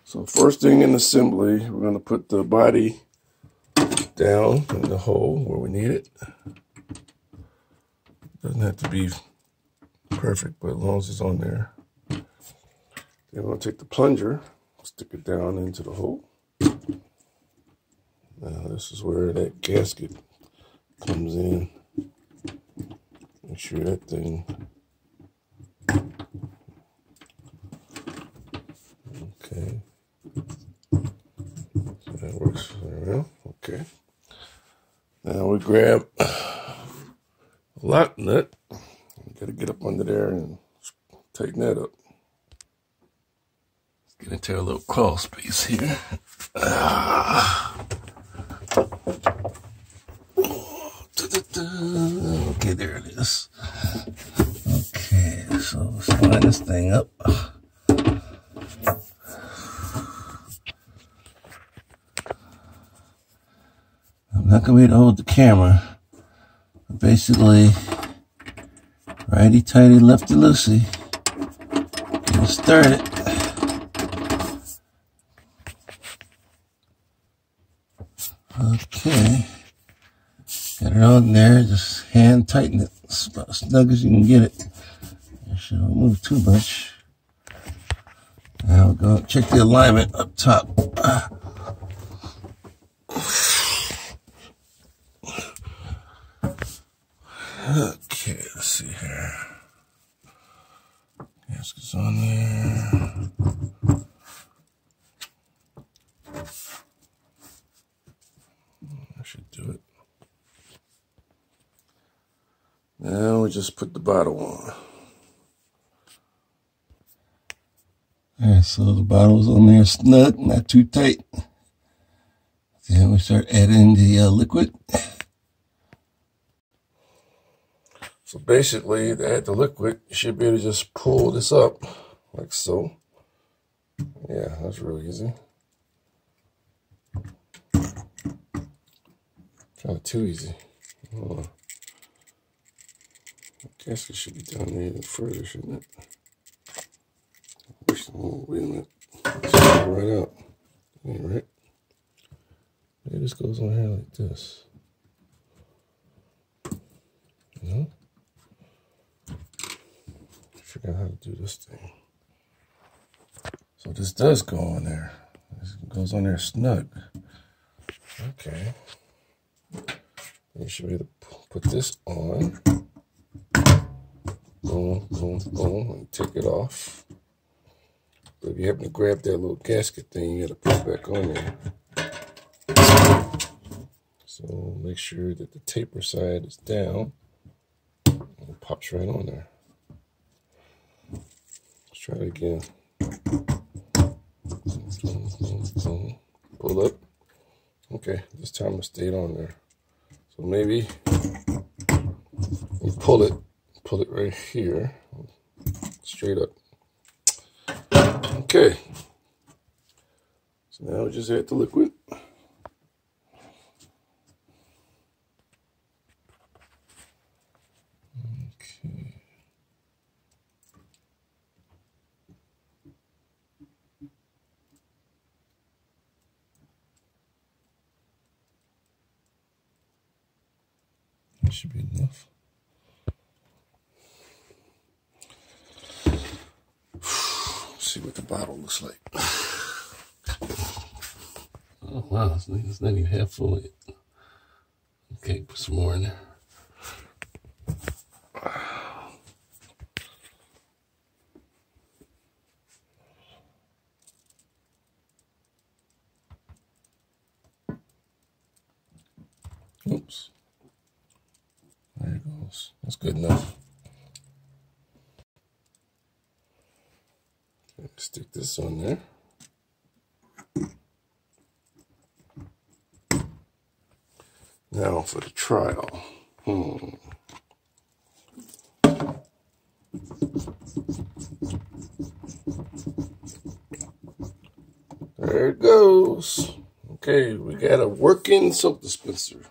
So first thing in assembly, we're going to put the body down in the hole where we need it. Doesn't have to be perfect, but as long as it's on there. Then we're going to take the plunger, stick it down into the hole. Now this is where that gasket comes in. Make sure that thing. Okay. So that works very well. Okay. Now we grab a lock nut. Got to get up under there and tighten that up. Let's get into a little crawl space here. Okay, there it is. Okay, so let's line this thing up. I'm not going to be able to hold the camera. But basically, righty tighty, lefty loosey. Get it started. Okay. Got it on there. Just hand tighten it. It's about as snug as you can get it. It shouldn't move too much. Now we'll go check the alignment up top. Okay, let's see here. Gasket's on there. I should do it. Now we just put the bottle on. Alright, so the bottle's on there snug, not too tight. Then we start adding the liquid. So basically, to add the liquid, you should be able to just pull this up, like so. Yeah, that's real easy. Kind of too easy. Hold on. I guess it should be down there even further, shouldn't it? Oh, wait a minute. It's right out. Yeah, right? Maybe this goes on here like this. You know? I forgot how to do this thing. So this does go on there. This goes on there snug. Okay. You should be able to put this on. Boom, boom, boom, and take it off. But if you happen to grab that little gasket thing, you got to put it back on there. So make sure that the taper side is down. And it pops right on there. Let's try it again. Boom, boom, boom. Pull up. Okay, this time it stayed on there. So maybe you pull it right here, straight up. Okay. So now we just add the liquid. Okay. That should be enough. See what the bottle looks like. Oh wow, it's not even half full yet. Okay, put some more in there. Oops. There it goes. That's good enough. Stick this on there. Now for the trial. There it goes. Okay, we got a working soap dispenser.